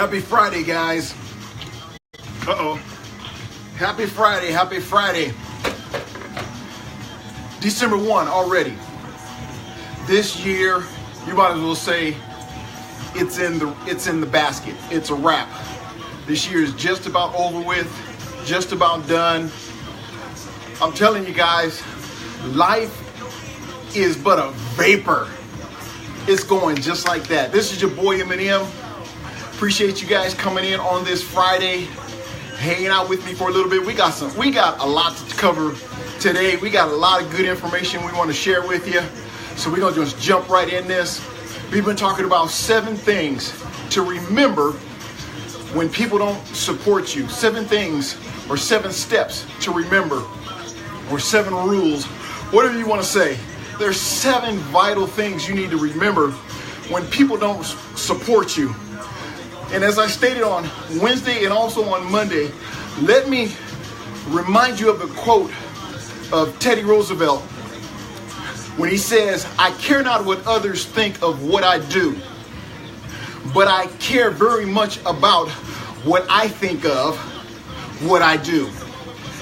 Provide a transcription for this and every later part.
Happy Friday, guys. Happy Friday, happy Friday. December 1 already. This year, you might as well say it's in the basket. It's a wrap. This year is just about over with, just about done. I'm telling you guys, life is but a vapor. It's going just like that. This is your boy Eminem. Appreciate you guys coming in on this Friday, hanging out with me for a little bit. We got a lot to cover today. We got a lot of good information we want to share with you. So we're gonna just jump right in this. We've been talking about 7 things to remember when people don't support you. 7 things or 7 steps to remember, or 7 rules, whatever you want to say. There's 7 vital things you need to remember when people don't support you. And as I stated on Wednesday and also on Monday, let me remind you of the quote of Teddy Roosevelt when he says, "I care not what others think of what I do, but I care very much about what I think of what I do."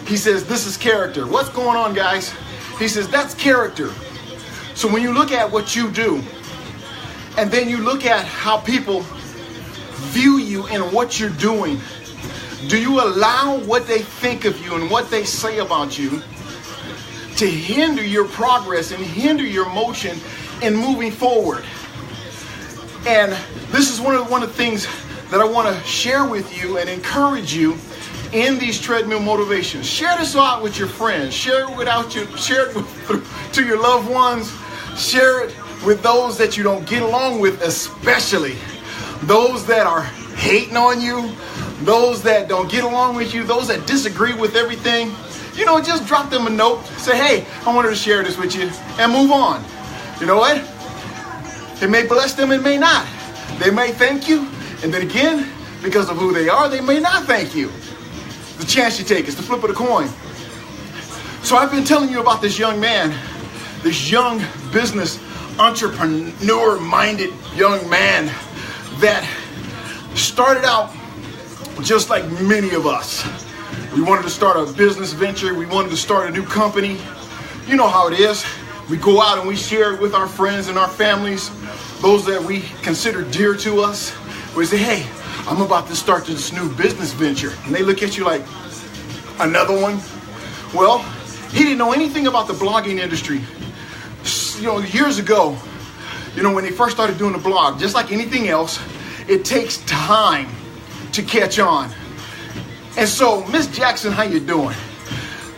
He says, this is character. What's going on, guys? He says, that's character. So when you look at what you do, and then you look at how people view you and what you're doing, do you allow what they think of you and what they say about you to hinder your progress and hinder your motion in moving forward? And this is one of the things that I want to share with you and encourage you in these treadmill motivations. Share this out with your friends. Share it to your loved ones. Share it with those that you don't get along with, especially those that are hating on you, those that don't get along with you, those that disagree with everything. You know, just drop them a note. Say, hey, I wanted to share this with you, and move on. You know what? It may bless them, it may not. They may thank you, and then again, because of who they are, they may not thank you. The chance you take is the flip of the coin. So I've been telling you about this young man, this young business entrepreneur-minded young man that started out just like many of us. We wanted to start a business venture. We wanted to start a new company. You know how it is. We go out and we share it with our friends and our families, those that we consider dear to us. We say, hey, I'm about to start this new business venture. And they look at you like, another one? Well, he didn't know anything about the blogging industry. You know, years ago, you know, when they first started doing the blog, just like anything else, it takes time to catch on. And so, Miss Jackson, how you doing?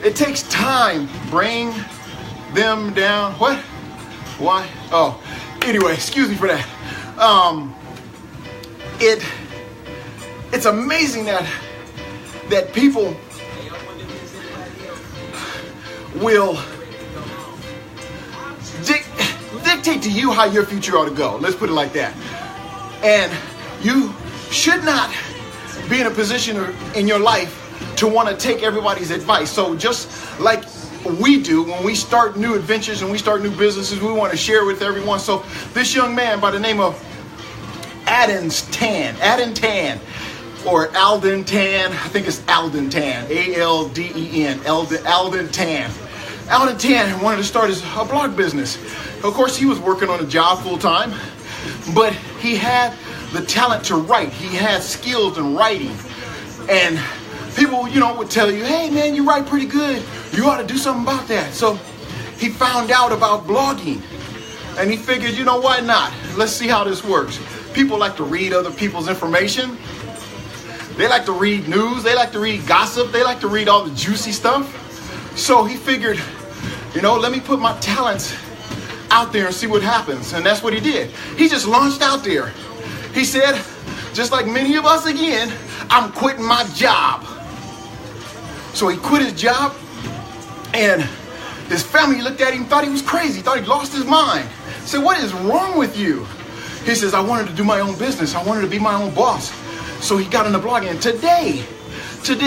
It takes time. Bring them down. What? Why? Oh, anyway, excuse me for that. It's amazing that people will dictate to you how your future ought to go. Let's put it like that. And you should not be in a position in your life to want to take everybody's advice. So just like we do when we start new adventures and we start new businesses, we want to share with everyone. So this young man by the name of Alden Tan, or Alden Tan, I think it's Alden Tan, A-L-D-E-N, Alden Tan. Alden Tan wanted to start a blog business. Of course, he was working on a job full time, but he had the talent to write. He had skills in writing. And people, you know, would tell you, hey man, you write pretty good. You ought to do something about that. So he found out about blogging and he figured, you know, why not? Let's see how this works. People like to read other people's information. They like to read news. They like to read gossip. They like to read all the juicy stuff. So he figured, you know, let me put my talents out there and see what happens. And that's what he did. He just launched out there. He said, just like many of us again, I'm quitting my job. So he quit his job, and his family looked at him, thought he was crazy, thought he lost his mind. Said, what is wrong with you? He says, I wanted to do my own business. I wanted to be my own boss. So he got into blogging. And today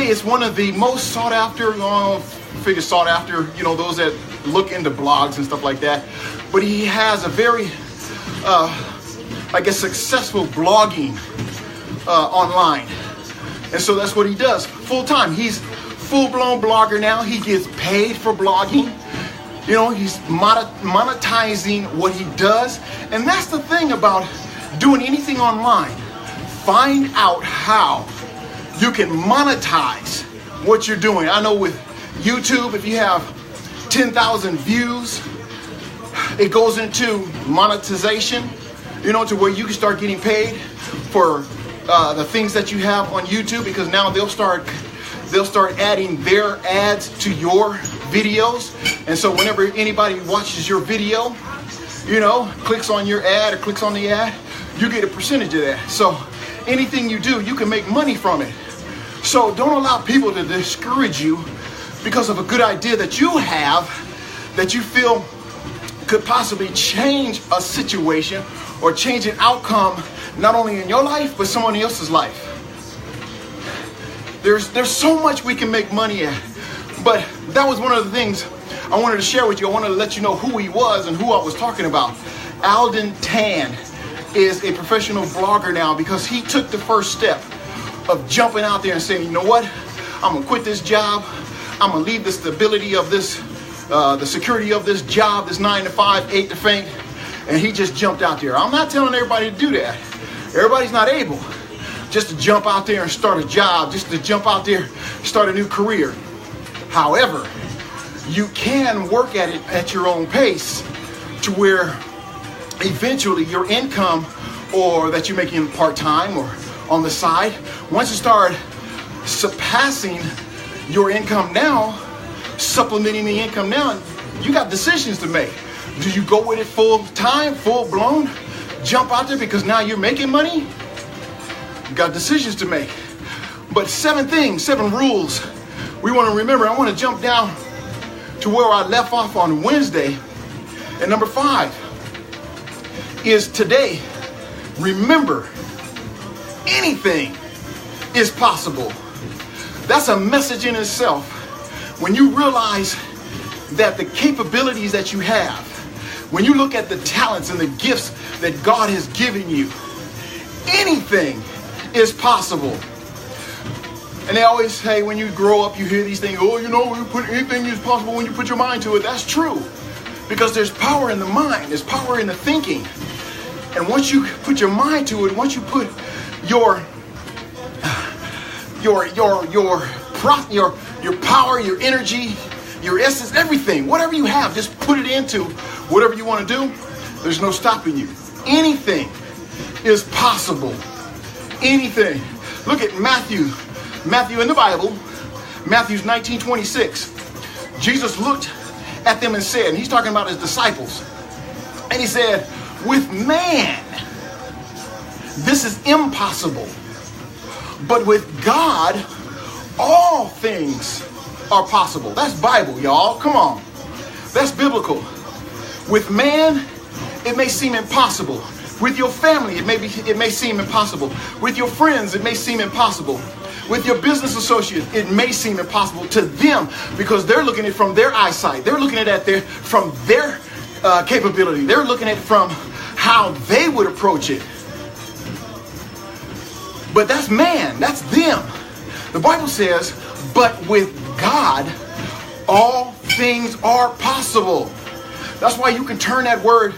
it's one of the most sought after, you know, those that look into blogs and stuff like that. But he has a very, successful blogging online. And so that's what he does full time. He's full-blown blogger now. He gets paid for blogging. You know, he's monetizing what he does. And that's the thing about doing anything online. Find out how you can monetize what you're doing. I know with YouTube, if you have 10,000 views, it goes into monetization, you know, to where you can start getting paid for the things that you have on YouTube, because now they'll start adding their ads to your videos. And so whenever anybody watches your video, you know, clicks on your ad or clicks on the ad, you get a percentage of that. So anything you do, you can make money from it. So don't allow people to discourage you because of a good idea that you have, that you feel could possibly change a situation or change an outcome, not only in your life, but someone else's life. There's so much we can make money at. But that was one of the things I wanted to share with you. I wanted to let you know who he was and who I was talking about. Alden Tan is a professional blogger now because he took the first step of jumping out there and saying, you know what, I'm gonna quit this job. I'm gonna leave the stability of this, the security of this job, this 9 to 5, 8 to 5. And he just jumped out there. I'm not telling everybody to do that. Everybody's not able just to jump out there and start a job, just to jump out there, start a new career. However, you can work at it at your own pace to where eventually your income, or that you're making part-time or on the side, once you start surpassing your income now, supplementing the income now, you got decisions to make. Do you go with it full time, full blown, jump out there because now you're making money? You got decisions to make. But 7 rules we want to remember. I want to jump down to where I left off on Wednesday. And number 5 is today, remember, anything is possible. That's a message in itself. When you realize that the capabilities that you have, when you look at the talents and the gifts that God has given you, anything is possible. And they always say, when you grow up, you hear these things, oh, you know, anything is possible when you put your mind to it. That's true. Because there's power in the mind. There's power in the thinking. And once you put your mind to it, once you put your power, your energy, your essence, everything, whatever you have, just put it into whatever you want to do. There's no stopping you. Anything is possible. Anything. Look at Matthew in the Bible, Matthew 19:26. Jesus looked at them and said, and he's talking about his disciples, and he said, with man, this is impossible, but with God, all things are possible. That's Bible, y'all. Come on. That's biblical. With man, it may seem impossible. With your family, it may seem impossible. With your friends, it may seem impossible. With your business associates, it may seem impossible to them because they're looking at it from their eyesight. They're looking at it from their capability. They're looking at it from how they would approach it. But that's man. That's them. The Bible says, but with God, all things are possible. That's why you can turn that word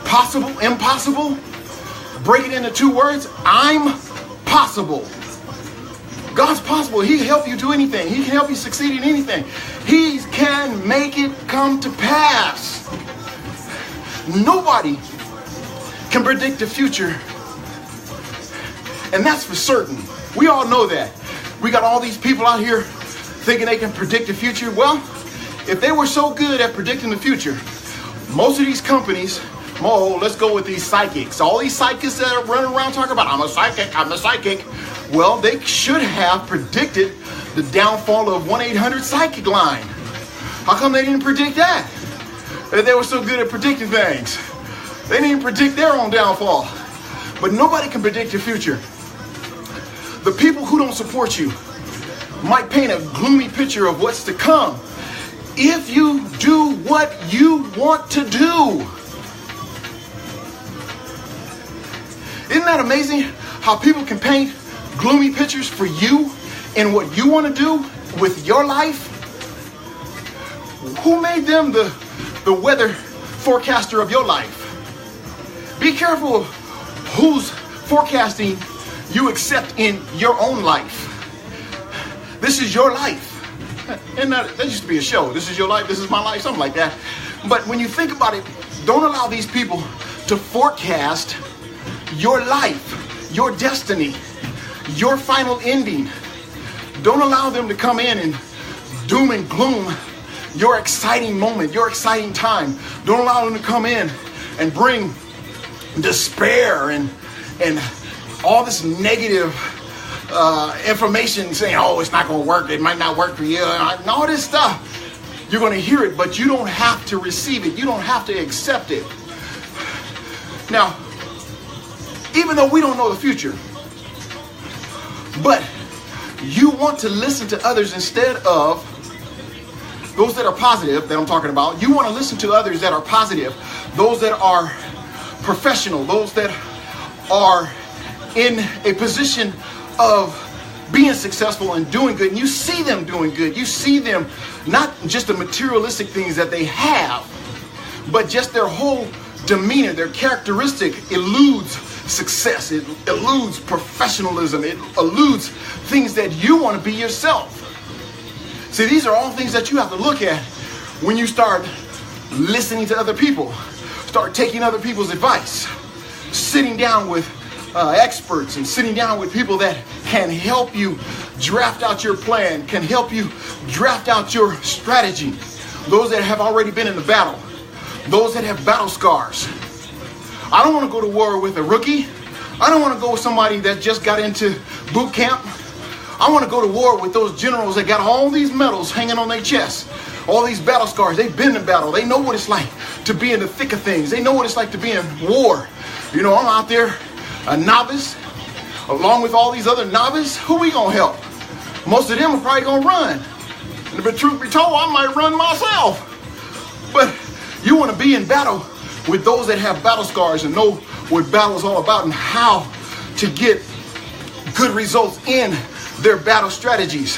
possible, impossible, break it into 2 words. I'm possible. God's possible. He can help you do anything. He can help you succeed in anything. He can make it come to pass. Nobody can predict the future. And that's for certain. We all know that. We got all these people out here thinking they can predict the future. Well, if they were so good at predicting the future, most of these companies, let's go with these psychics. All these psychics that are running around talking about, I'm a psychic. Well, they should have predicted the downfall of 1-800-PSYCHIC line. How come they didn't predict that? If they were so good at predicting things. They didn't even predict their own downfall. But nobody can predict your future. The people who don't support you might paint a gloomy picture of what's to come if you do what you want to do. Isn't that amazing how people can paint gloomy pictures for you and what you want to do with your life? Who made them the weather forecaster of your life? Be careful of who's forecasting you accept in your own life. This is your life. And that used to be a show. This is your life, this is my life, something like that. But when you think about it, don't allow these people to forecast your life, your destiny, your final ending. Don't allow them to come in and doom and gloom your exciting moment, your exciting time. Don't allow them to come in and bring despair and all this negative information saying, oh, it's not going to work. It might not work for you. And all this stuff. You're going to hear it, but you don't have to receive it. You don't have to accept it. Now, even though we don't know the future, but you want to listen to others instead of those that are positive that I'm talking about. You want to listen to others that are positive, those that are professional, those that are in a position of being successful and doing good. And you see them doing good. You see them not just the materialistic things that they have, but just their whole demeanor, their characteristic eludes success. It eludes professionalism. It eludes things that you want to be yourself. See, these are all things that you have to look at when you start listening to other people, start taking other people's advice, sitting down with experts and sitting down with people that can help you draft out your plan, can help you draft out your strategy. Those that have already been in the battle, those that have battle scars. I don't want to go to war with a rookie. I don't want to go with somebody that just got into boot camp. I want to go to war with those generals that got all these medals hanging on their chest, all these battle scars. They've been in battle. They know what it's like to be in the thick of things. They know what it's like to be in war. You know, I'm out there, a novice, along with all these other novices. Who we gonna help? Most of them are probably gonna run. And if the truth be told, I might run myself. But you want to be in battle with those that have battle scars and know what battle is all about and how to get good results in their battle strategies.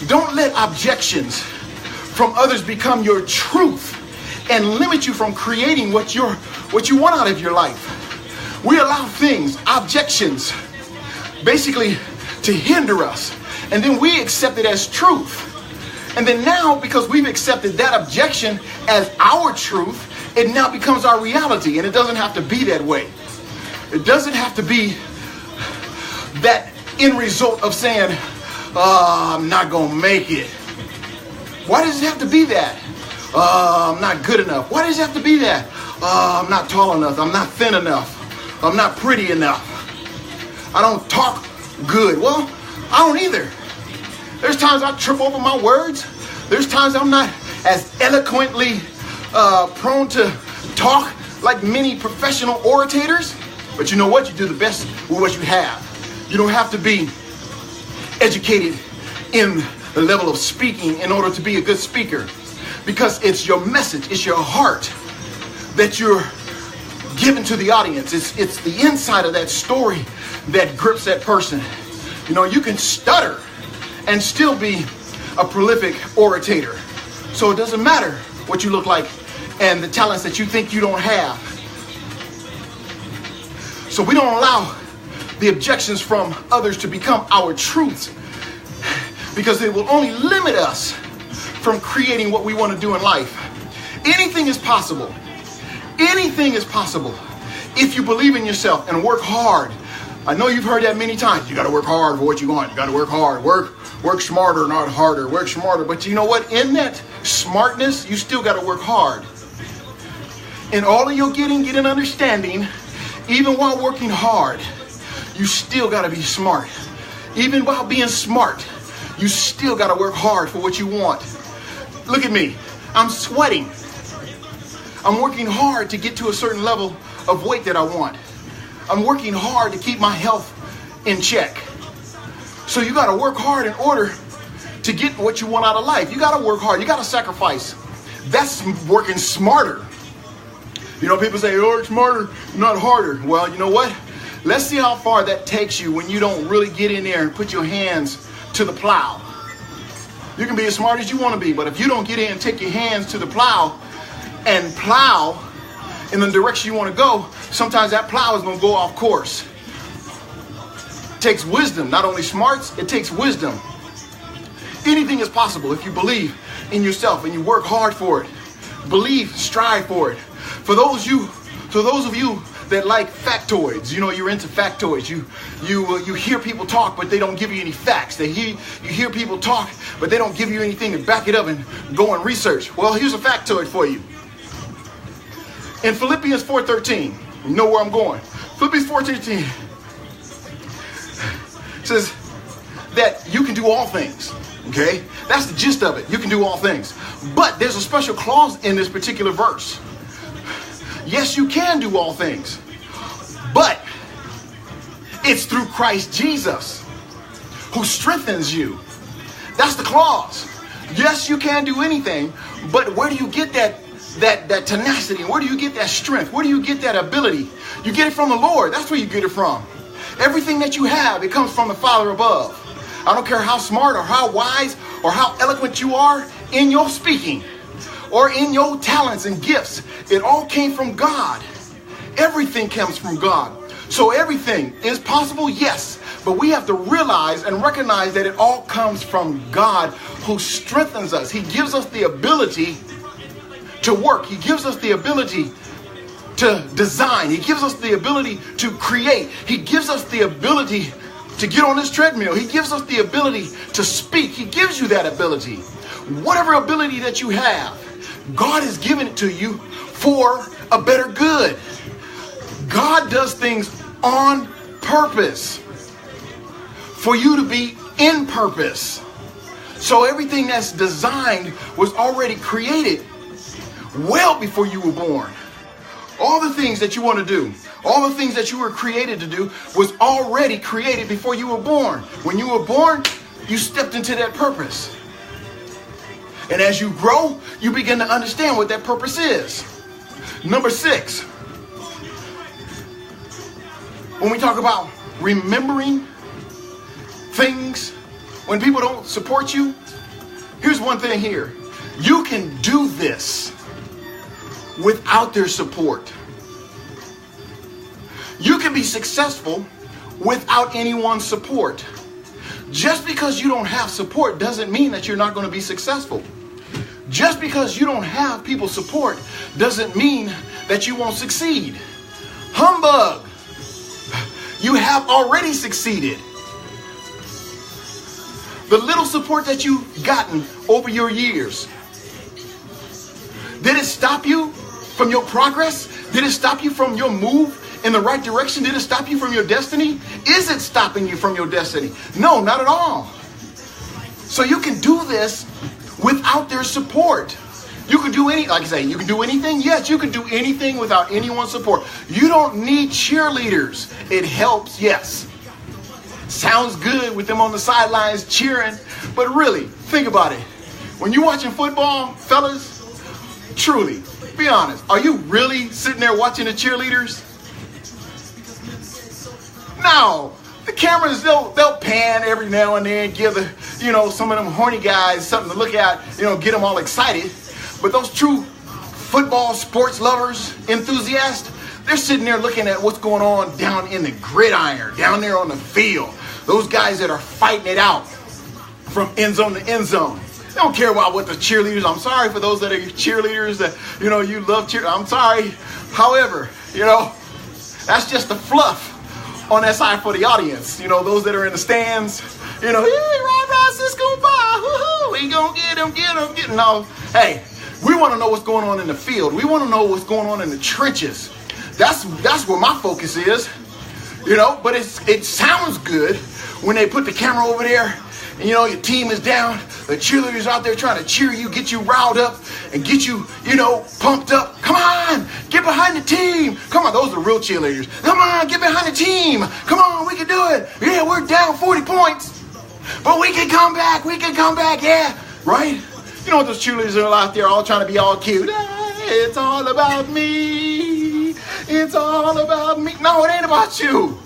Don't let objections from others become your truth and limit you from creating what you want out of your life. We allow things, objections, basically to hinder us. And then we accept it as truth. And then now, because we've accepted that objection as our truth, it now becomes our reality. And it doesn't have to be that way. It doesn't have to be that end result of saying, I'm not going to make it. Why does it have to be that? I'm not good enough. Why does it have to be that? I'm not tall enough. I'm not thin enough. I'm not pretty enough. I don't talk good. Well, I don't either. There's times I trip over my words. There's times I'm not as eloquently prone to talk like many professional orators. But you know what? You do the best with what you have. You don't have to be educated in the level of speaking in order to be a good speaker. Because it's your message, it's your heart that you're giving to the audience. It's the inside of that story that grips that person. You know, you can stutter and still be a prolific orator. So it doesn't matter what you look like and the talents that you think you don't have. So we don't allow the objections from others to become our truths, because it will only limit us from creating what we want to do in life. Anything is possible. Anything is possible if you believe in yourself and work hard. I know you've heard that many times. You got to work hard for what you want. You got to work hard. Work smarter, not harder. Work smarter. But you know what? In that smartness, you still got to work hard. In all of your get an understanding, even while working hard, you still got to be smart. Even while being smart, you still got to work hard for what you want. Look at me. I'm sweating. I'm working hard to get to a certain level of weight that I want. I'm working hard to keep my health in check. So you got to work hard in order to get what you want out of life. You got to work hard. You got to sacrifice. That's working smarter. You know, people say, oh, work smarter, not harder. Well, you know what? Let's see how far that takes you when you don't really get in there and put your hands to the plow. You can be as smart as you want to be, but if you don't get in and take your hands to the plow and plow in the direction you want to go, sometimes that plow is going to go off course. It takes wisdom, not only smarts, it takes wisdom. Anything is possible if you believe in yourself and you work hard for it. Believe, strive for it. For those of you that like factoids, you know, you're into factoids. You hear people talk, but they don't give you any facts. You hear people talk, but they don't give you anything to back it up and go and research. Well, here's a factoid for you. In Philippians 4:13, you know where I'm going. Philippians 4:13 says that you can do all things. Okay? That's the gist of it. You can do all things. But there's a special clause in this particular verse. Yes, you can do all things, but it's through Christ Jesus who strengthens you. That's the clause. Yes, you can do anything, but where do you get that tenacity? Where do you get that strength? Where do you get that ability? You get it from the Lord. That's where you get it from. Everything that you have, it comes from the Father above. I don't care how smart or how wise or how eloquent you are in your speaking or in your talents and gifts. It all came from God. Everything comes from God. So everything is possible, yes. But we have to realize and recognize that it all comes from God who strengthens us. He gives us the ability to work. He gives us the ability to design. He gives us the ability to create. He gives us the ability to get on this treadmill. He gives us the ability to speak. He gives you that ability. Whatever ability that you have, God has given it to you for a better good. God does things on purpose for you to be in purpose. So everything that's designed was already created well before you were born. All the things that you want to do, all the things that you were created to do was already created before you were born. When you were born, you stepped into that purpose. And as you grow, you begin to understand what that purpose is. Number 6, when we talk about remembering things, when people don't support you, here's one thing here. You can do this without their support. You can be successful without anyone's support. Just because you don't have support doesn't mean that you're not going to be successful. Just because you don't have people's support doesn't mean that you won't succeed. Humbug! You have already succeeded. The little support that you've gotten over your years, did it stop you from your progress? Did it stop you from your move in the right direction? Did it stop you from your destiny? Is it stopping you from your destiny? No, not at all. So you can do this without their support. You can do like I say, you can do anything. Yes, you can do anything without anyone's support. You don't need cheerleaders. It helps, yes. Sounds good with them on the sidelines cheering, but really, think about it. When you're watching football, fellas, truly, be honest, are you really sitting there watching the cheerleaders? No. The cameras, they'll pan every now and then, give some of them horny guys something to look at, get them all excited. But those true football sports lovers, enthusiasts, they're sitting there looking at what's going on down in the gridiron, down there on the field. Those guys that are fighting it out from end zone to end zone. They don't care about what the cheerleaders. I'm sorry for those that are cheerleaders that, you love cheer. I'm sorry. However, that's just the fluff on that side for the audience. Those that are in the stands, hey, rah, Cisco, bye, woohoo, we gonna get him. No, hey, we want to know what's going on in the field. We want to know what's going on in the trenches. That's where my focus is, but it sounds good when they put the camera over there and, your team is down. The cheerleaders out there trying to cheer you, get you riled up and get you, pumped up. Come on, get behind the team. Come on, those are real cheerleaders. Come on, get behind the team. Come on, we can do it. Yeah, we're down 40 points, but we can come back. Yeah, right? You know what those cheerleaders are out there all trying to be all cute. It's all about me. It's all about me. No, it ain't about you.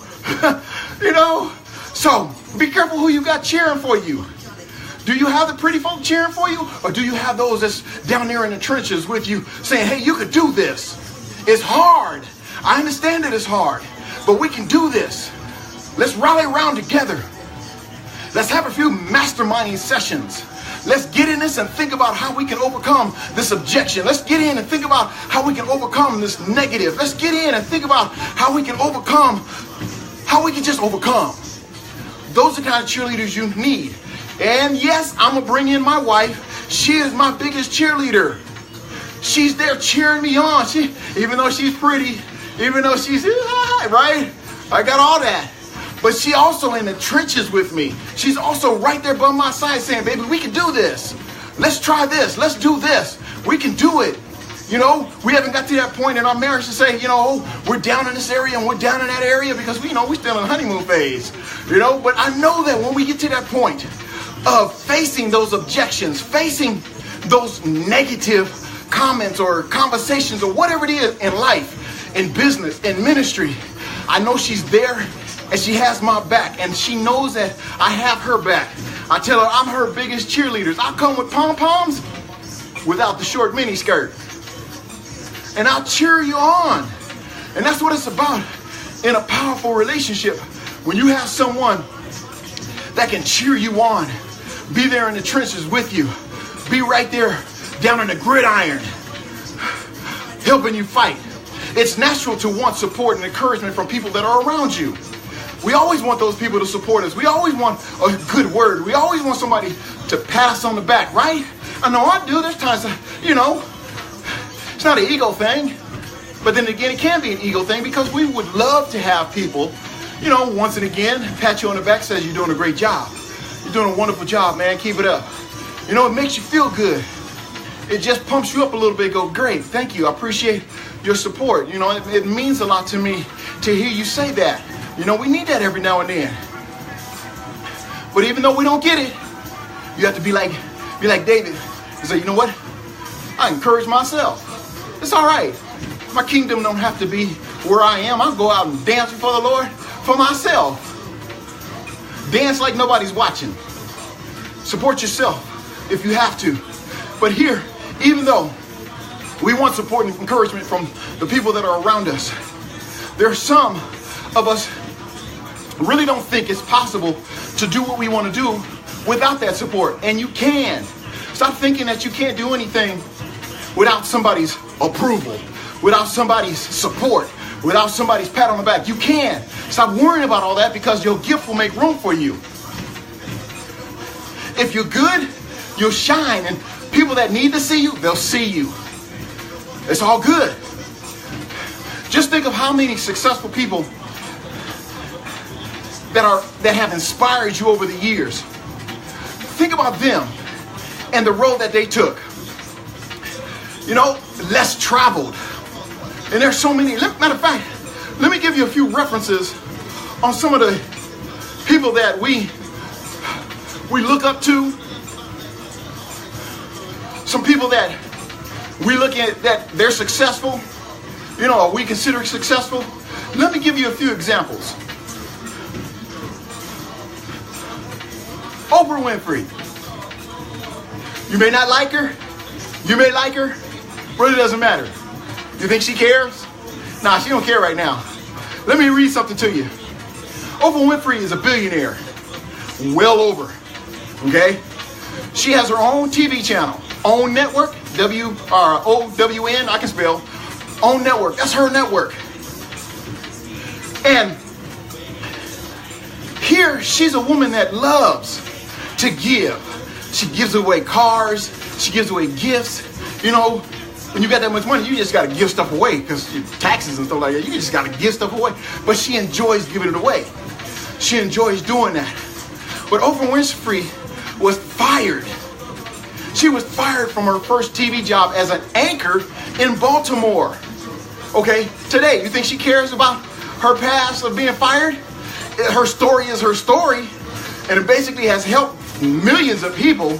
You know? So be careful who you got cheering for you. Do you have the pretty folk cheering for you? Or do you have those that's down there in the trenches with you saying, hey, you could do this. It's hard. I understand that it's hard, but we can do this. Let's rally around together. Let's have a few masterminding sessions. Let's get in this and think about how we can overcome this objection. Let's get in and think about how we can overcome this negative. Let's get in and think about how we can just overcome. Those are the kind of cheerleaders you need. And yes, I'm going to bring in my wife. She is my biggest cheerleader. She's there cheering me on. Even though she's pretty, even though she's, right? I got all that. But she also in the trenches with me. She's also right there by my side saying, baby, we can do this. Let's try this. Let's do this. We can do it. You know, we haven't got to that point in our marriage to say, you know, we're down in this area and we're down in that area because we're still in the honeymoon phase. You know, but I know that when we get to that point of facing those objections, facing those negative comments or conversations or whatever it is in life, in business, in ministry, I know she's there and she has my back and she knows that I have her back. I tell her I'm her biggest cheerleaders. I come with pom-poms without the short mini skirt. And I'll cheer you on. And that's what it's about in a powerful relationship. When you have someone that can cheer you on, be there in the trenches with you, be right there down in the gridiron, helping you fight. It's natural to want support and encouragement from people that are around you. We always want those people to support us. We always want a good word. We always want somebody to pat us on the back, right? I know I do. There's times, it's not an ego thing. But then again, it can be an ego thing because we would love to have people, once and again, pat you on the back, says you're doing a great job. You're doing a wonderful job, man. Keep it up. It makes you feel good. It just pumps you up a little bit. Go, great. Thank you. I appreciate your support. It means a lot to me to hear you say that. We need that every now and then. But even though we don't get it, you have to be like David and say, you know what? I encourage myself. It's all right. My kingdom don't have to be where I am. I'll go out and dance before the Lord for myself. Dance like nobody's watching. Support yourself if you have to. But here, even though we want support and encouragement from the people that are around us, there are some of us really don't think it's possible to do what we want to do without that support. And you can. Stop thinking that you can't do anything without somebody's approval, without somebody's support, without somebody's pat on the back. You can. Stop worrying about all that because your gift will make room for you. If you're good, you'll shine. And people that need to see you, they'll see you. It's all good. Just think of how many successful people that have inspired you over the years. Think about them and the road that they took. Less traveled. And there's so many. Matter of fact, let me give you a few references on some of the people that we look up to. Some people that we look at that they're successful. Are we considered successful? Let me give you a few examples. Oprah Winfrey. You may not like her. You may like her. Really doesn't matter. You think she cares? Nah, she don't care right now. Let me read something to you. Oprah Winfrey is a billionaire. Well over. Okay? She has her own TV channel. Own network. OWN. I can spell. Own network. That's her network. And here, she's a woman that loves to give. She gives away cars. She gives away gifts. When you got that much money, you just got to give stuff away because taxes and stuff like that. You just got to give stuff away. But she enjoys giving it away. She enjoys doing that. But Oprah Winfrey was fired. She was fired from her first TV job as an anchor in Baltimore. Okay, today, you think she cares about her past of being fired? Her story is her story. And it basically has helped millions of people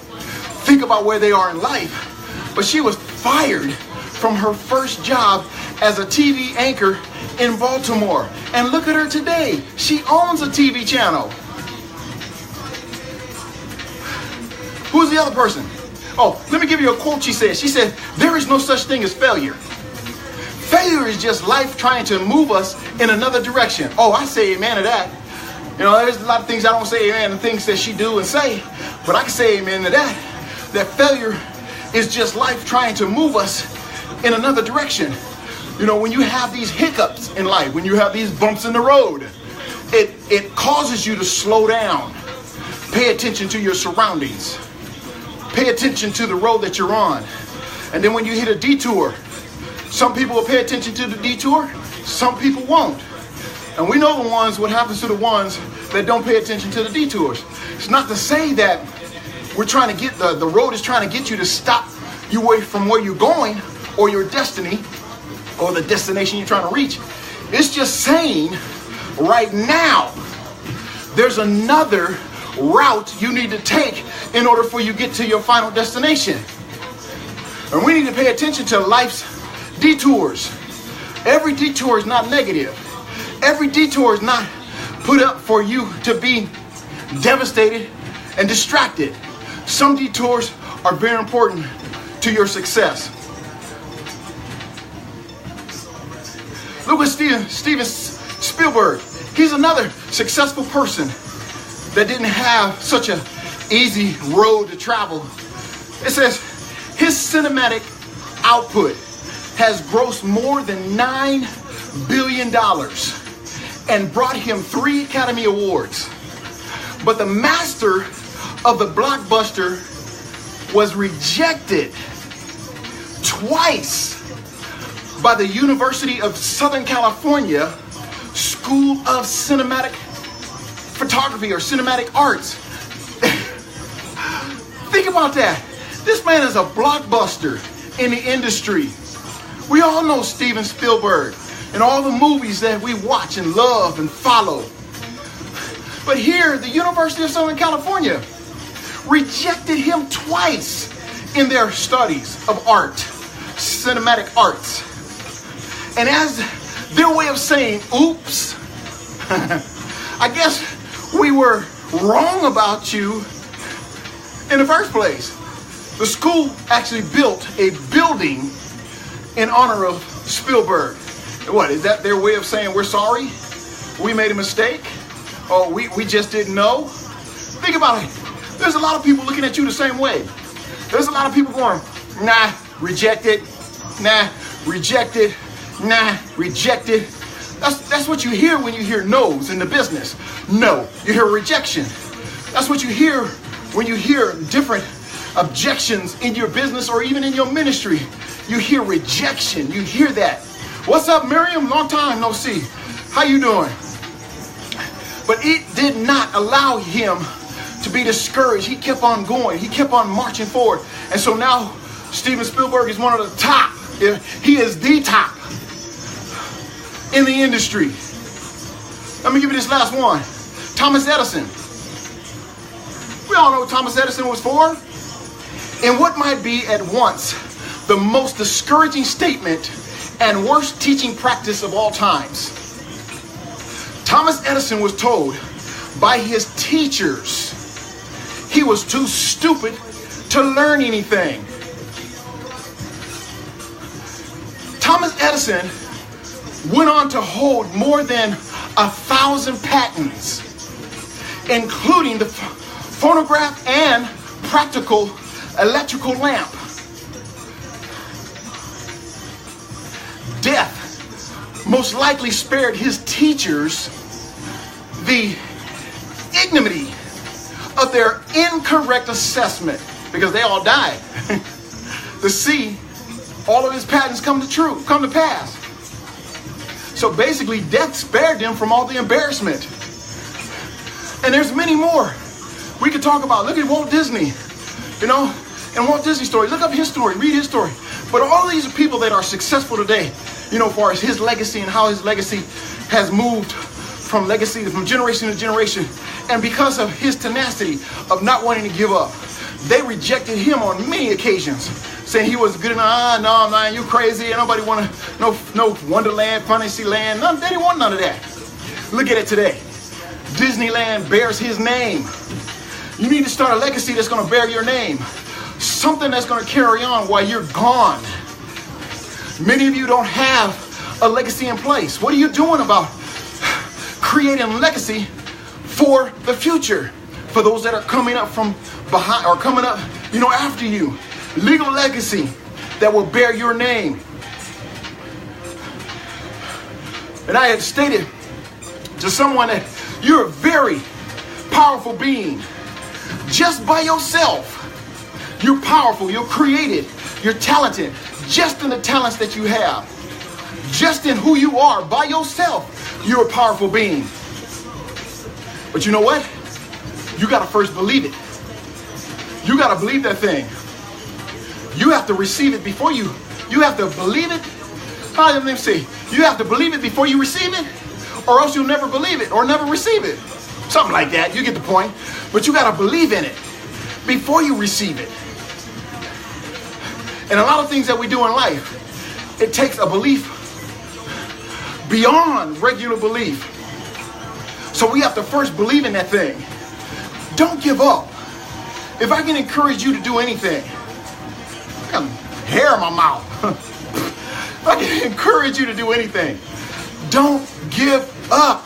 think about where they are in life. But she was fired from her first job as a TV anchor in Baltimore. And look at her today. She owns a TV channel. Who's the other person? Oh, let me give you a quote she said. She said, there is no such thing as failure. Failure is just life trying to move us in another direction. Oh, I say amen to that. You know, there's a lot of things I don't say amen to, things that she do and say, but I can say amen to that. That failure is just life trying to move us in another direction. You know, when you have these hiccups in life, when you have these bumps in the road, it causes you to slow down. Pay attention to your surroundings. Pay attention to the road that you're on. And then when you hit a detour, some people will pay attention to the detour, some people won't. And we know what happens to the ones that don't pay attention to the detours. It's not to say that we're trying to get, the road is trying to get you to stop you away from where you're going or your destiny or the destination you're trying to reach. It's just saying right now, there's another route you need to take in order for you to get to your final destination. And we need to pay attention to life's detours. Every detour is not negative. Every detour is not put up for you to be devastated and distracted. Some detours are very important to your success. Look at Steven Spielberg. He's another successful person that didn't have such an easy road to travel. It says his cinematic output has grossed more than $9 billion and brought him 3 Academy Awards. But the master of the blockbuster was rejected twice by the University of Southern California School of Cinematic Photography or Cinematic Arts. Think about that. This man is a blockbuster in the industry. We all know Steven Spielberg and all the movies that we watch and love and follow. But here, the University of Southern California rejected him twice in their studies of art, cinematic arts. And as their way of saying, oops, I guess we were wrong about you in the first place. The school actually built a building in honor of Spielberg. What, is that their way of saying we're sorry? We made a mistake? Or we just didn't know? Think about it. There's a lot of people looking at you the same way. There's a lot of people going, nah, rejected, nah, rejected, nah, rejected. That's what you hear when you hear no's in the business. No, you hear rejection. That's what you hear when you hear different objections in your business or even in your ministry. You hear rejection. You hear that. What's up, Miriam? Long time no see. How you doing? But it did not allow him to be discouraged. He kept on going. He kept on marching forward. And so now Steven Spielberg is one of the top. He is the top in the industry. Let me give you this last one. Thomas Edison. We all know what Thomas Edison was for. In what might be at once the most discouraging statement and worst teaching practice of all times. Thomas Edison was told by his teachers he was too stupid to learn anything. Thomas Edison went on to hold more than 1,000 patents, including the phonograph and practical electrical lamp. Death most likely spared his teachers the ignominy of their incorrect assessment, because they all died, to see all of his patents come to pass. So basically, death spared them from all the embarrassment. And there's many more we could talk about. Look at Walt Disney, and Walt Disney story. Look up his story, read his story. But all these are people that are successful today, as far as his legacy and how his legacy has moved from generation to generation. And because of his tenacity of not wanting to give up, they rejected him on many occasions. saying he was good enough. No, man, you crazy. Nobody want no Wonderland, Fantasyland. None, they didn't want none of that. Look at it today. Disneyland bears his name. You need to start a legacy that's going to bear your name. Something that's going to carry on while you're gone. Many of you don't have a legacy in place. What are you doing about creating a legacy for the future? For those that are coming up from behind or coming up, after you. Legal legacy that will bear your name. And I had stated to someone that you're a very powerful being. Just by yourself, you're powerful, you're created, you're talented. Just in the talents that you have, just in who you are by yourself, you're a powerful being. But you know what? You got to first believe it. You got to believe that thing. You have to receive it before you have to believe it. Let me see. You have to believe it before you receive it, or else you'll never believe it or never receive it. Something like that. You get the point. But you got to believe in it before you receive it. And a lot of things that we do in life, it takes a belief beyond regular belief. So we have to first believe in that thing. Don't give up. If I can encourage you to do anything, I got hair in my mouth. If I can encourage you to do anything, don't give up.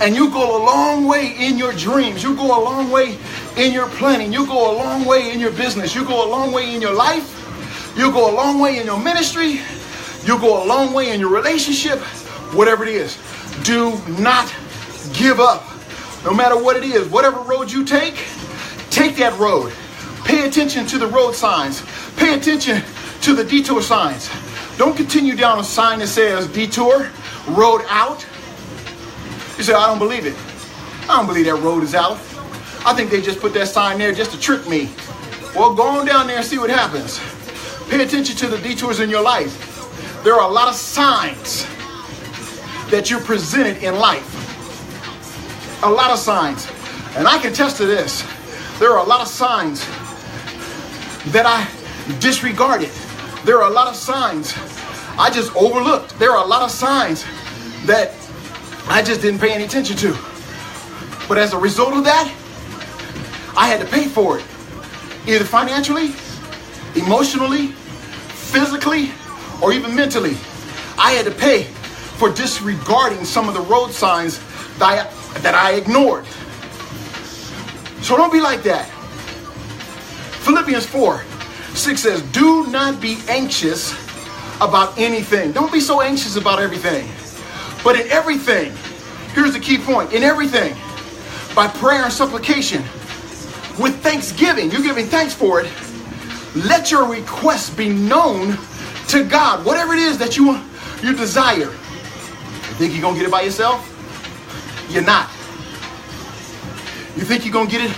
And you go a long way in your dreams. You go a long way in your planning. You go a long way in your business. You go a long way in your life. You go a long way in your ministry. You go a long way in your relationship. Whatever it is, do not give up. No matter what it is, whatever road you take that road. Pay attention to the road signs. Pay attention to the detour signs. Don't continue down a sign that says detour, road out. You say, I don't believe it. I don't believe that road is out. I think they just put that sign there just to trick me. Well, go on down there and see what happens. Pay attention to the detours in your life. There are a lot of signs that you're presented in life. A lot of signs. And I can attest to this. There are a lot of signs that I disregarded. There are a lot of signs I just overlooked. There are a lot of signs that I just didn't pay any attention to. But as a result of that, I had to pay for it. Either financially, emotionally, physically, or even mentally. I had to pay for disregarding some of the road signs that I ignored. So don't be like that. Philippians 4:6 says, do not be anxious about anything. Don't be so anxious about everything. But in everything, here's the key point. In everything, by prayer and supplication, with thanksgiving, you're giving thanks for it, let your requests be known to God. Whatever it is that you desire. You think you're going to get it by yourself? You're not. You think you're going to get it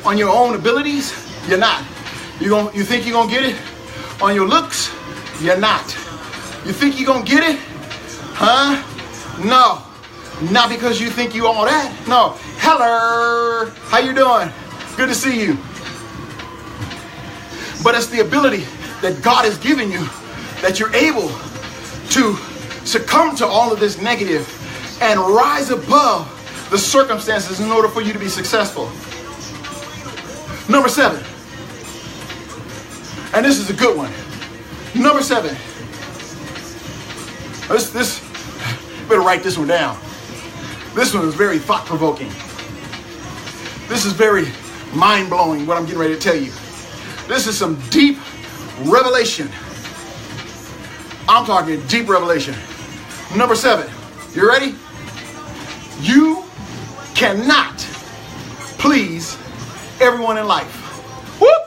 on your own abilities? You're not. You think you're going to get it on your looks? You're not. You think you're going to get it? Huh? No. Not because you think you all that. No. Hello. How you doing? Good to see you. But it's the ability that God has given you that you're able to succumb to all of this negative and rise above the circumstances in order for you to be successful. Number 7. And this is a good one. Number 7. This better write this one down. This one is very thought-provoking. This is very mind-blowing what I'm getting ready to tell you. This is some deep revelation. I'm talking deep revelation. Number 7. You ready? You cannot please everyone in life. Whoop!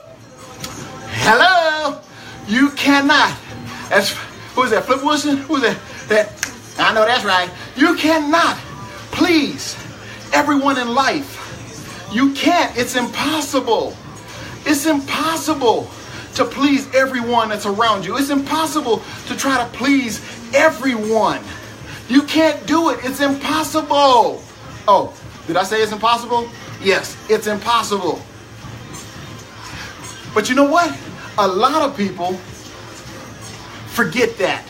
Hello! You cannot. Who is that? Flip Wilson? Who's that? I know that's right. You cannot please everyone in life. You can't. It's impossible. It's impossible to please everyone that's around you. It's impossible to try to please everyone. You can't do it. It's impossible. Oh, did I say it's impossible? Yes, it's impossible. But you know what? A lot of people forget that.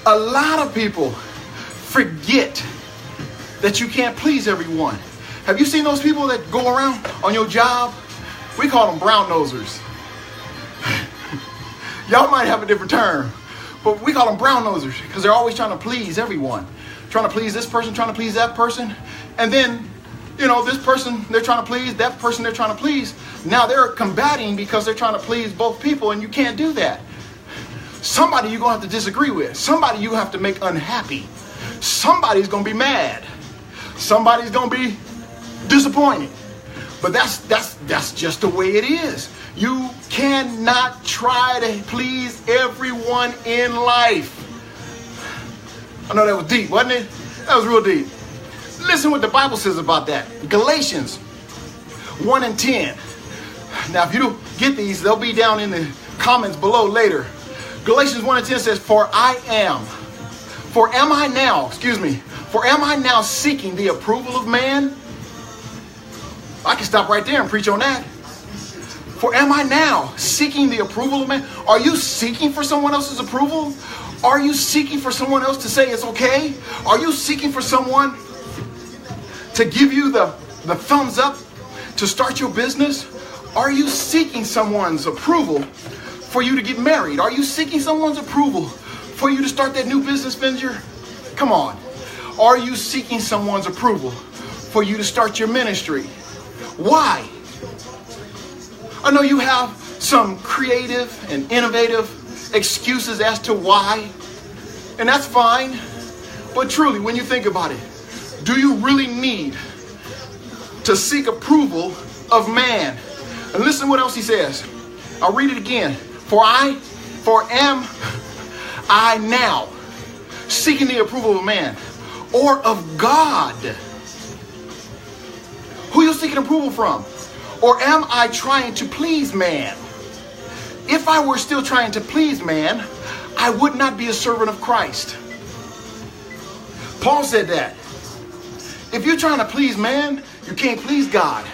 A lot of people forget that you can't please everyone. Have you seen those people that go around on your job? We call them brown nosers. Y'all might have a different term, but we call them brown nosers because they're always trying to please everyone. Trying to please this person, trying to please that person. And then, this person they're trying to please, that person they're trying to please. Now they're combating because they're trying to please both people, and you can't do that. Somebody you're going to have to disagree with. Somebody you have to make unhappy. Somebody's going to be mad. Somebody's going to be disappointed. But that's just the way it is. You cannot try to please everyone in life. I know that was deep, wasn't it? That was real deep. Listen what the Bible says about that. Galatians 1 and 10. Now, if you don't get these, they'll be down in the comments below later. Galatians 1 and 10 says, For am I now seeking the approval of man? I can stop right there and preach on that. For am I now seeking the approval of man? Are you seeking for someone else's approval? Are you seeking for someone else to say it's okay? Are you seeking for someone to give you the thumbs up to start your business? Are you seeking someone's approval for you to get married? Are you seeking someone's approval for you to start that new business venture? Come on. Are you seeking someone's approval for you to start your ministry? Why? I know you have some creative and innovative excuses as to why, and that's fine. But truly, when you think about it, do you really need to seek approval of man? And listen what else he says. I'll read it again. For am I now seeking the approval of man or of God? Who are you seeking approval from? Or am I trying to please man? If I were still trying to please man, I would not be a servant of Christ. Paul said that. If you're trying to please man, you can't please God.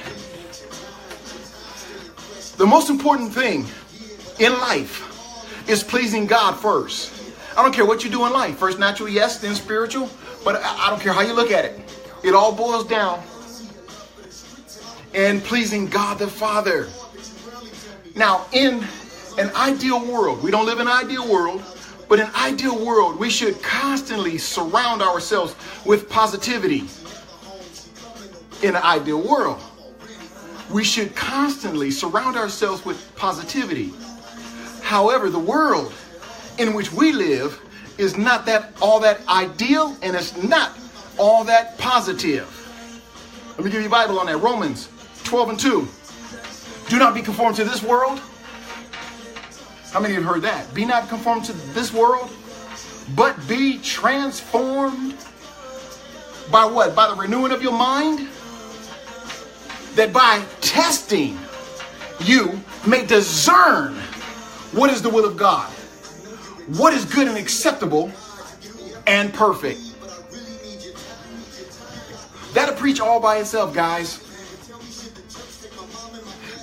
The most important thing in life is pleasing God first. I don't care what you do in life. First natural, yes, then spiritual. But I don't care how you look at it. It all boils down in pleasing God the Father. Now, in an ideal world, we don't live in an ideal world, but in an ideal world, we should constantly surround ourselves with positivity. In an ideal world, we should constantly surround ourselves with positivity. However, the world in which we live is not all that ideal, and it's not all that positive. Let me give you a Bible on that. Romans 12 and 2. Do not be conformed to this world. How many have heard that? Be not conformed to this world, but be transformed by what? By the renewing of your mind? That by testing, you may discern what is the will of God, what is good and acceptable and perfect. That'll preach all by itself, guys.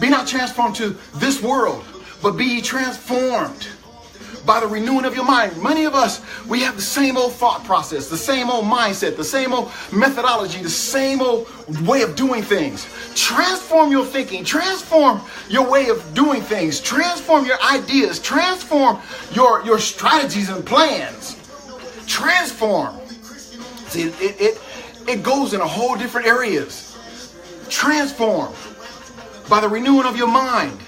Be not transformed to this world, but be ye transformed by the renewing of your mind. Many of us, we have the same old thought process, the same old mindset, the same old methodology, the same old way of doing things. Transform your thinking, transform your way of doing things, transform your ideas, transform your strategies and plans. Transform. See, it goes in a whole different areas. Transform by the renewing of your mind,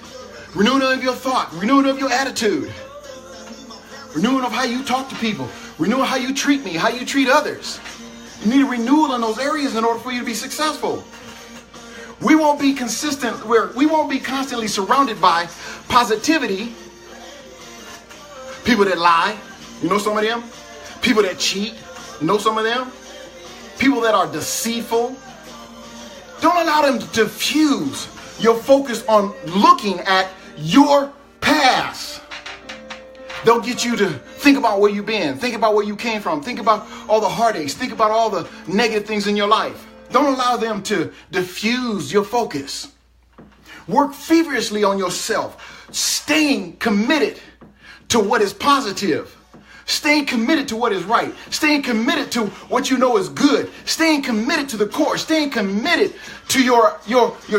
renewing of your thought, renewing of your attitude, renewing of how you talk to people, renewing how you treat me, how you treat others. You need a renewal in those areas in order for you to be successful. We won't be consistent, we won't be constantly surrounded by positivity. People that lie, you know some of them? People that cheat, you know some of them? People that are deceitful. Don't allow them to diffuse your focus on looking at your past. They'll get you to think about where you've been, think about where you came from, think about all the heartaches, think about all the negative things in your life. Don't allow them to diffuse your focus. Work feverishly on yourself, staying committed to what is positive, staying committed to what is right, staying committed to what you know is good, staying committed to the course, staying committed to your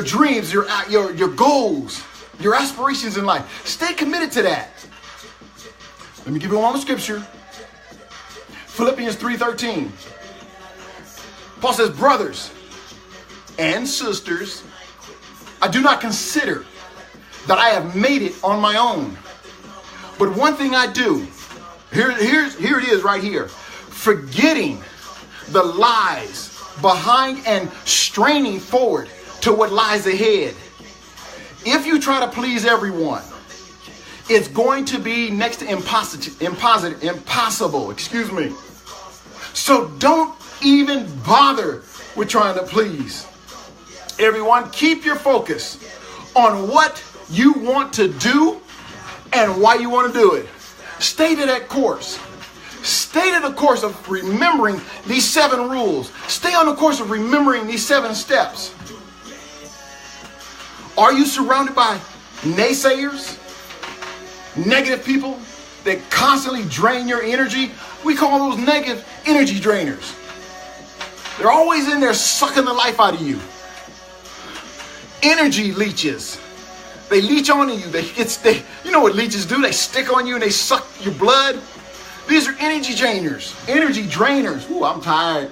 dreams, your goals, your aspirations in life. Stay committed to that. Let me give you one more scripture. Philippians 3:13. Paul says, brothers and sisters, I do not consider that I have made it on my own. But one thing I do, here it is right here. Forgetting the lies behind and straining forward to what lies ahead. If you try to please everyone, it's going to be next to impossible. So don't even bother with trying to please everyone. Keep your focus on what you want to do and why you want to do it. Stay to that course. Stay to the course of remembering these 7 rules. Stay on the course of remembering these 7 steps. Are you surrounded by naysayers? Negative people that constantly drain your energy? We call those negative energy drainers. They're always in there sucking the life out of you. Energy leeches. They leech onto you. You know what leeches do? They stick on you and they suck your blood. These are energy drainers. Energy drainers. Ooh, I'm tired.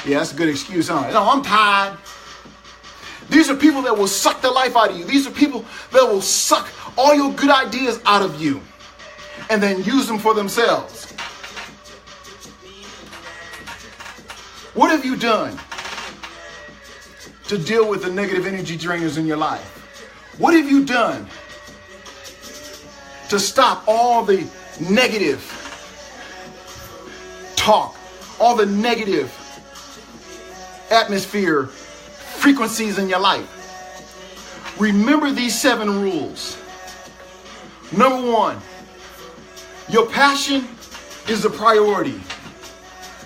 Yeah, that's a good excuse, huh? No, I'm tired. These are people that will suck the life out of you. These are people that will suck all your good ideas out of you and then use them for themselves. What have you done to deal with the negative energy drainers in your life? What have you done to stop all the negative talk, all the negative atmosphere, frequencies in your life? Remember these 7 rules. Number 1, your passion is a priority.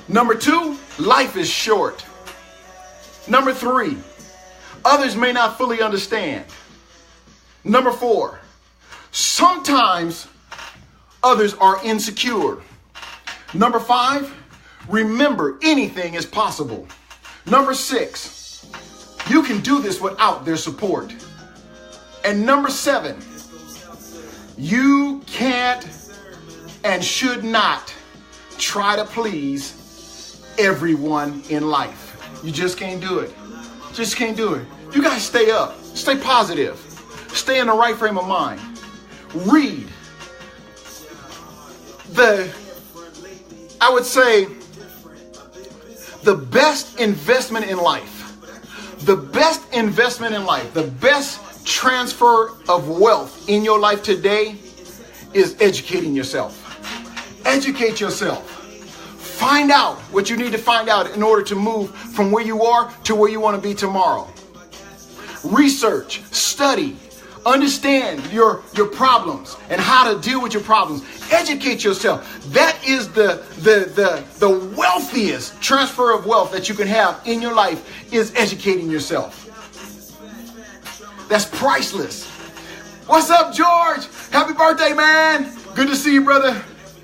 Number 2, life is short. Number 3, others may not fully understand. Number 4, sometimes others are insecure. Number 5, remember anything is possible. Number 6, you can do this without their support. And number 7, you can't and should not try to please everyone in life. You just can't do it. Just can't do it. You guys stay up. Stay positive. Stay in the right frame of mind. Read I would say, the best investment in life. The best investment in life. The best transfer of wealth in your life today is educating yourself. Educate yourself. Find out what you need to find out in order to move from where you are to where you want to be tomorrow. Research, study, understand your problems and how to deal with your problems. Educate yourself. That is the wealthiest transfer of wealth that you can have in your life, is educating yourself. That's priceless. What's up, George? Happy birthday, man. Good to see you, brother.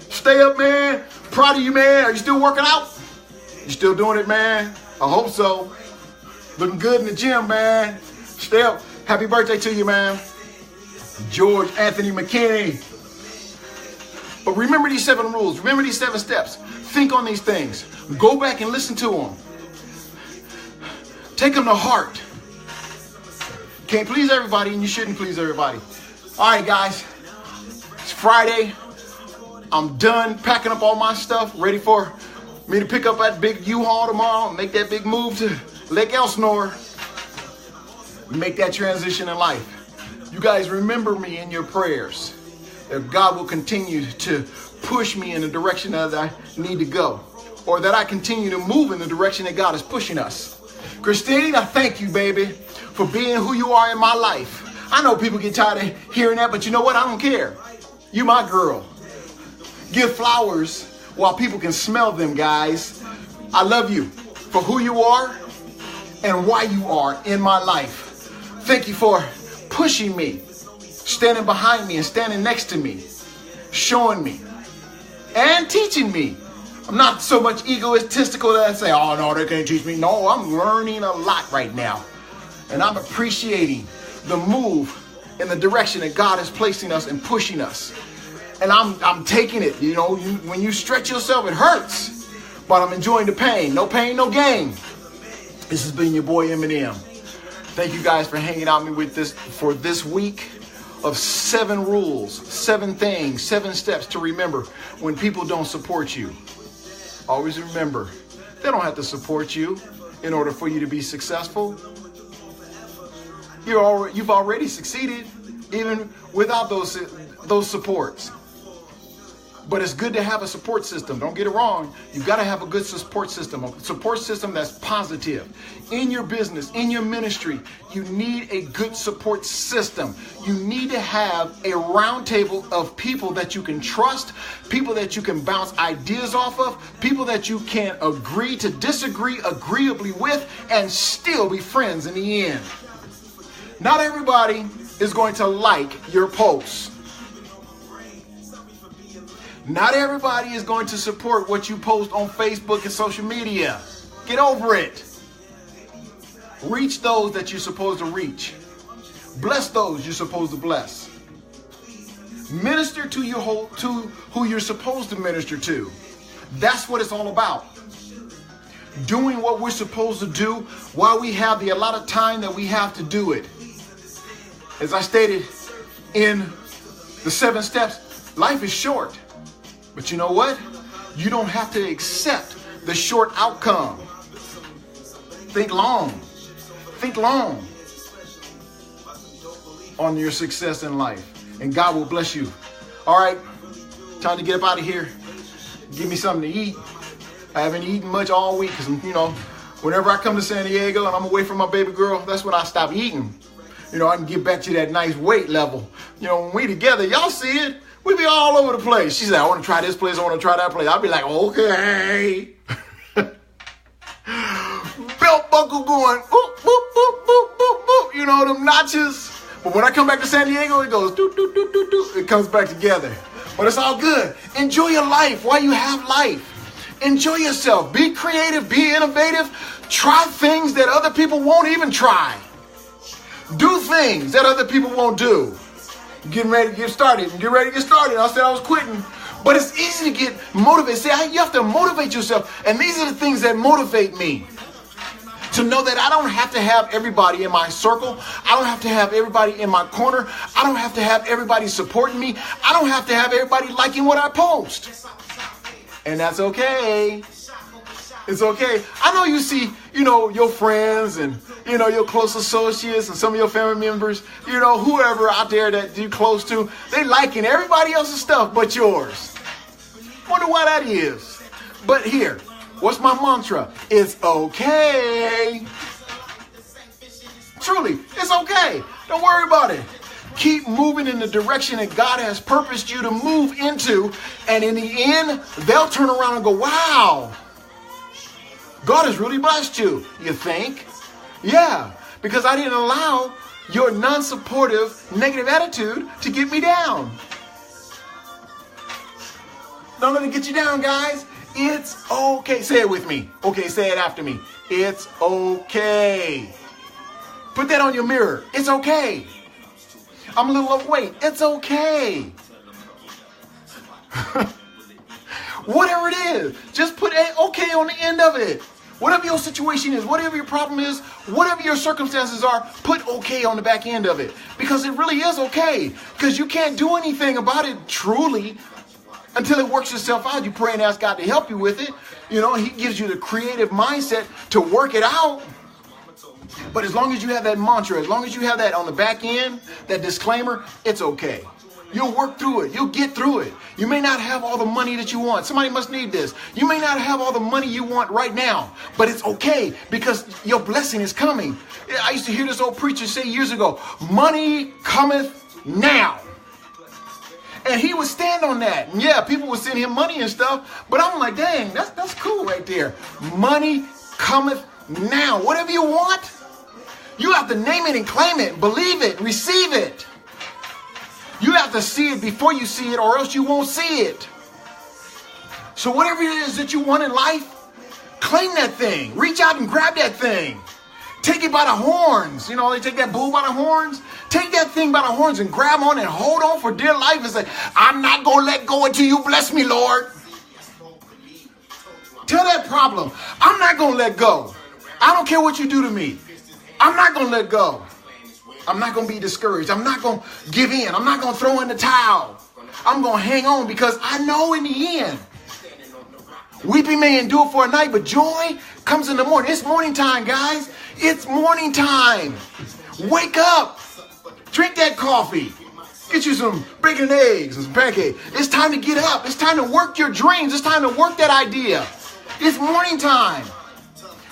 Stay up, man. Proud of you, man. Are you still working out? You still doing it, man? I hope so. Looking good in the gym, man. Stay up. Happy birthday to you, man. George Anthony McKinney. But remember these 7 rules. Remember these 7 steps. Think on these things. Go back and listen to them. Take them to heart. Can't please everybody, and you shouldn't please everybody. All right, guys. It's Friday. I'm done packing up all my stuff, ready for me to pick up that big U-Haul tomorrow and make that big move to Lake Elsinore. Make that transition in life. You guys remember me in your prayers, that God will continue to push me in the direction that I need to go, or that I continue to move in the direction that God is pushing us. Christine, I thank you, baby, for being who you are in my life. I know people get tired of hearing that, but you know what? I don't care. You my girl. Give flowers while people can smell them, guys. I love you for who you are and why you are in my life. Thank you for pushing me, standing behind me and standing next to me, showing me and teaching me. I'm not so much egotistical that I say, oh no, they can't teach me. No, I'm learning a lot right now. And I'm appreciating the move in the direction that God is placing us and pushing us. And I'm taking it. You know, when you stretch yourself, it hurts. But I'm enjoying the pain. No pain, no gain. This has been your boy Eminem. Thank you guys for hanging out with this for this week of 7 rules, 7 things, 7 steps to remember when people don't support you. Always remember, they don't have to support you in order for you to be successful. You've already succeeded even without those supports. But it's good to have a support system. Don't get it wrong. You've got to have a good support system, a support system that's positive. In your business, in your ministry, you need a good support system. You need to have a round table of people that you can trust, people that you can bounce ideas off of, people that you can agree to disagree agreeably with and still be friends in the end. Not everybody is going to like your posts. Not everybody is going to support what you post on Facebook and social media. Get over it. Reach those that you're supposed to reach. Bless those you're supposed to bless. Minister to who you're supposed to minister to. That's what it's all about. Doing what we're supposed to do while we have the allotted time that we have to do it. As I stated in the 7 steps, life is short. But you know what? You don't have to accept the short outcome. Think long. Think long on your success in life. And God will bless you. All right. Time to get up out of here. Give me something to eat. I haven't eaten much all week because, you know, whenever I come to San Diego and I'm away from my baby girl, that's when I stop eating. You know, I can get back to that nice weight level. You know, when we together, y'all see it. We be all over the place. She said, I want to try this place. I want to try that place. I'll be like, okay. Belt buckle going, boop, boop, boop, boop, boop, boop. You know, them notches. But when I come back to San Diego, it goes, doo, doo, doo, doo, doo. It comes back together. But it's all good. Enjoy your life while you have life. Enjoy yourself. Be creative. Be innovative. Try things that other people won't even try. Do things that other people won't do. Getting ready to get started. I said I was quitting. But it's easy to get motivated. See, you have to motivate yourself. And these are the things that motivate me. To know that I don't have to have everybody in my circle. I don't have to have everybody in my corner. I don't have to have everybody supporting me. I don't have to have everybody liking what I post. And that's okay. It's okay. I know you see, you know, your friends and, you know, your close associates and some of your family members, you know, whoever out there that you're close to, they liking everybody else's stuff but yours. Wonder why that is. But here, what's my mantra? It's okay. Truly, it's okay. Don't worry about it. Keep moving in the direction that God has purposed you to move into. And in the end, they'll turn around and go, wow. God has really blessed you, you think? Yeah, because I didn't allow your non-supportive, negative attitude to get me down. Don't let it get you down, guys. It's okay. Say it with me. Okay, say it after me. It's okay. Put that on your mirror. It's okay. I'm a little overweight. It's okay. Whatever it is, just put okay on the end of it. Whatever your situation is, whatever your problem is, whatever your circumstances are, put okay on the back end of it. Because it really is okay. Because you can't do anything about it truly until it works itself out. You pray and ask God to help you with it. You know, He gives you the creative mindset to work it out. But as long as you have that mantra, as long as you have that on the back end, that disclaimer, it's okay. You'll work through it. You'll get through it. You may not have all the money that you want. Somebody must need this. You may not have all the money you want right now, but it's okay because your blessing is coming. I used to hear this old preacher say years ago, money cometh now. And he would stand on that. And yeah, people would send him money and stuff, but I'm like, dang, that's cool right there. Money cometh now. Whatever you want, You have to name it and claim it, believe it, receive it. You have to see it before you see it, or else you won't see it. So whatever it is that you want in life, claim that thing. Reach out and grab that thing. Take it by the horns. You know, they take that bull by the horns. Take that thing by the horns and grab on and hold on for dear life and say, I'm not going to let go until you bless me, Lord. Tell that problem, I'm not going to let go. I don't care what you do to me. I'm not going to let go. I'm not going to be discouraged. I'm not going to give in. I'm not going to throw in the towel. I'm going to hang on because I know in the end, weeping may endure for a night, but joy comes in the morning. It's morning time, guys. It's morning time. Wake up. Drink that coffee. Get you some bacon and eggs and some pancakes. It's time to get up. It's time to work your dreams. It's time to work that idea. It's morning time.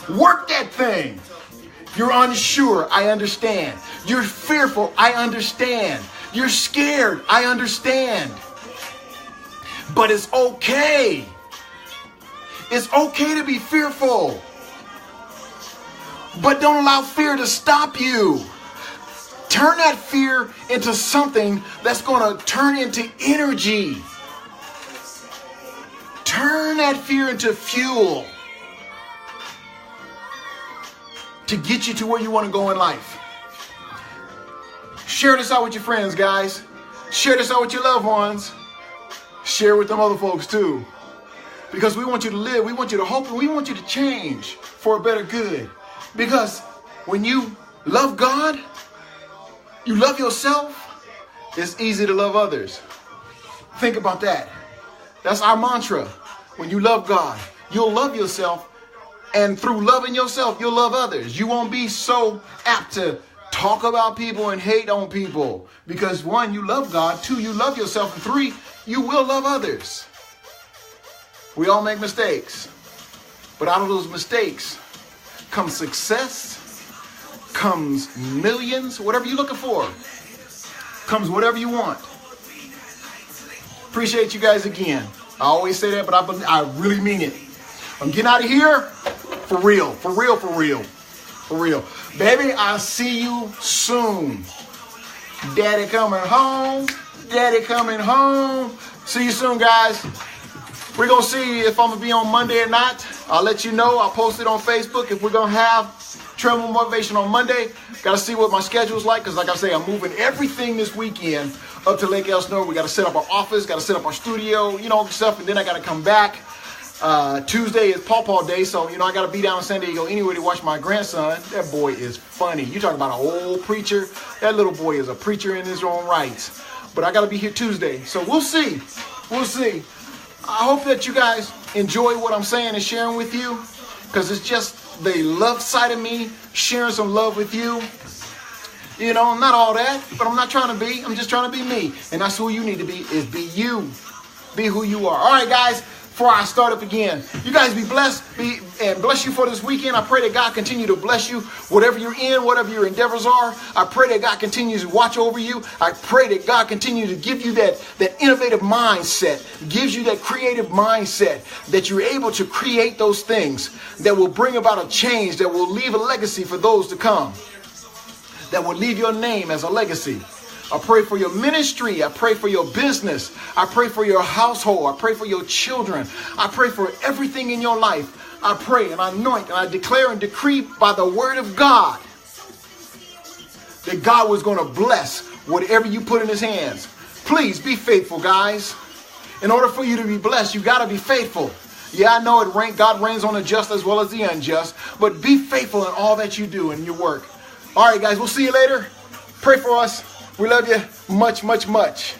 Work that thing. You're unsure. I understand. You're fearful. I understand. You're scared. I understand. But it's okay. It's okay to be fearful. But don't allow fear to stop you. Turn that fear into something that's going to turn into energy. Turn that fear into fuel to get you to where you want to go in life. Share this out with your friends, guys. Share this out with your loved ones. Share with them other folks too. Because we want you to live, we want you to hope, and we want you to change for a better good. Because when you love God, you love yourself, it's easy to love others. Think about that. That's our mantra. When you love God, you'll love yourself. And through loving yourself, you'll love others. You won't be so apt to talk about people and hate on people. Because 1, you love God. 2, you love yourself. And 3, you will love others. We all make mistakes. But out of those mistakes comes success, comes millions, whatever you're looking for, comes whatever you want. Appreciate you guys again. I always say that, but I really mean it. I'm getting out of here for real, for real, for real, for real. Baby, I'll see you soon. Daddy coming home. Daddy coming home. See you soon, guys. We're going to see if I'm going to be on Monday or not. I'll let you know. I'll post it on Facebook if we're going to have Tremble Motivation on Monday. Got to see what my schedule's like because, like I say, I'm moving everything this weekend up to Lake Elsinore. We got to set up our office, got to set up our studio, stuff, and then I got to come back. Tuesday is Paw Day, so, I got to be down in San Diego anyway to watch my grandson. That boy is funny. You talking about an old preacher? That little boy is a preacher in his own rights. But I got to be here Tuesday, so we'll see. We'll see. I hope that you guys enjoy what I'm saying and sharing with you, because it's just the love side of me, sharing some love with you. I'm not all that, but I'm not trying to be. I'm just trying to be me. And that's who you need to be, is be you. Be who you are. All right, guys, before I start up again, you guys be blessed and bless you for this weekend. I pray that God continue to bless you, whatever you're in, whatever your endeavors are. I pray that God continues to watch over you. I pray that God continue to give you that innovative mindset, gives you that creative mindset, that you're able to create those things that will bring about a change, that will leave a legacy for those to come, that will leave your name as a legacy. I pray for your ministry. I pray for your business. I pray for your household. I pray for your children. I pray for everything in your life. I pray and I anoint and I declare and decree by the word of God that God was going to bless whatever you put in his hands. Please be faithful, guys. In order for you to be blessed, you got to be faithful. Yeah, I know God reigns on the just as well as the unjust, but be faithful in all that you do in your work. All right, guys, we'll see you later. Pray for us. We love you much, much, much.